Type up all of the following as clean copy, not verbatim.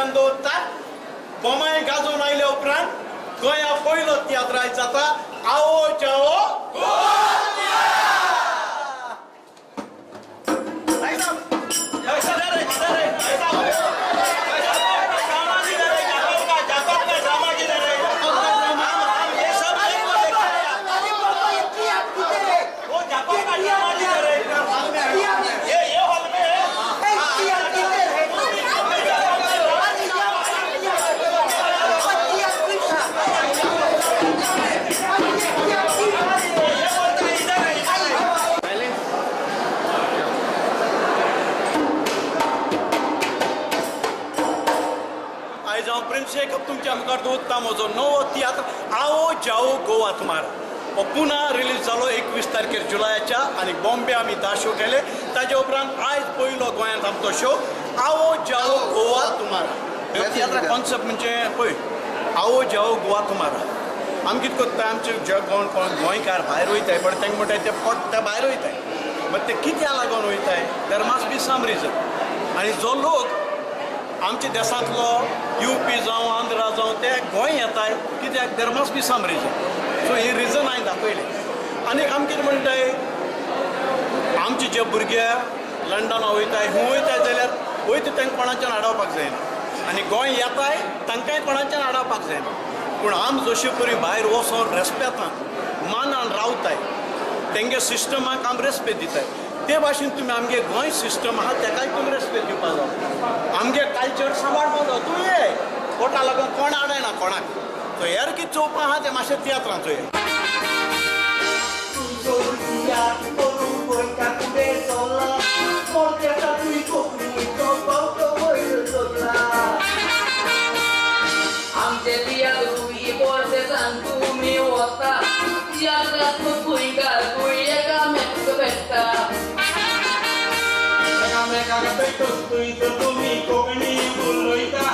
लक्षात दवरतात बोमाय गाजोवन आयल्या उपरांत गोंया पयलो तियात्र आयज जाता आओ जाओ तुमच्या मुखार दवरता म्हजो नवो तियात्र आओ जाओ गोवा तुम्हारा हो पुन्हा रिलीज जालो 21 तारखेर जुलयाच्या आनी बॉम्बे आमी 10 शो केले ताजे उपरांत आयज पयलो गोंयांत आमचो शो आओ जाओ गोवा तुम्हारा तियात्रा कॉन्सेप्ट म्हणजे पळय आओ जाओ गोवा तुम्हारा आमी कितें करता आमचे जग कोण गोंयकार भायर वयताय पण तांकां म्हणटाय ते पोट्ट भायर वयताय बट ते कित्या लागून वयताय देर मस्ट बी सम रिजन आनी जो लोक आमच्या देशांतलो यूपी जावं आंध्रा जावं ते गोंय येताय कित्याक there must be some reason so ही रिजन हांवें दाखयलें आनी आमी कितें म्हणटाय आमचे जे भुरगे लंडना वयताय हूं वयताय जाल्यार वयता तांकां कोणाच्यान आडावपाक जायना आनी गोंय येताय तांकांय कोणाच्यान आडावपाक जायना पूण आमी जशे परी भायर वचोन रेस्पेतान मानान रावताय तेंगे सिस्टमाक आमी रेस्पेद दिताय ते भाशेन तुमी आमगे गोंय सिस्टम आहा तेकाय तुमी रेस्पेद दिवपाक जाय आमगे कल्चर सांबाळपाक जाय तूं ये पोटा लागून कोण आडायना कोणाक सो हेर कितें चोवपा आहा तें मातशें तियात्रांचो ये आमचे तियात्र ही पोरते सांगूमी वता तियात्रात गोंयकार गोंय एकामेक भेटता एकामेकाक भेटून तुयत तुमी कोंकणी उलयता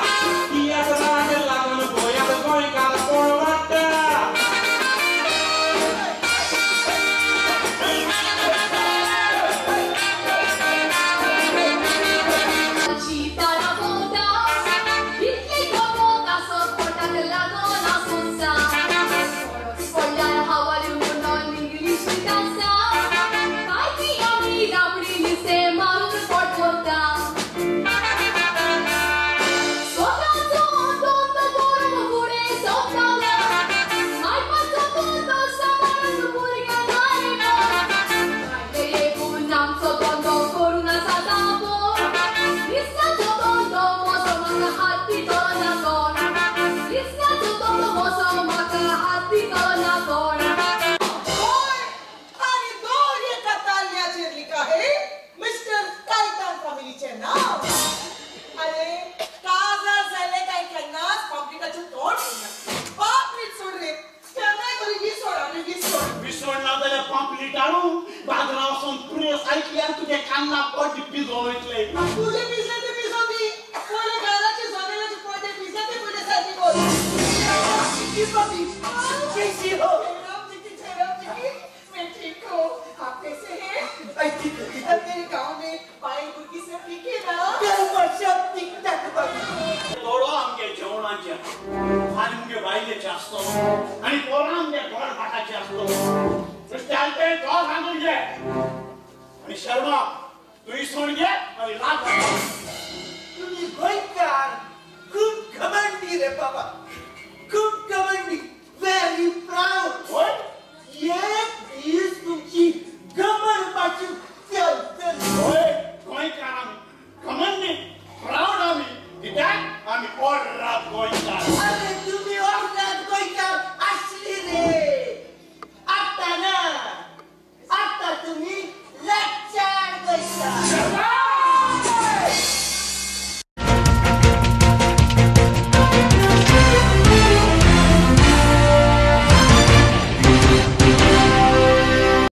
तियात्राक लागून गोंयांत गोंयकार कोण वाडटा Very proud. What? Yeah.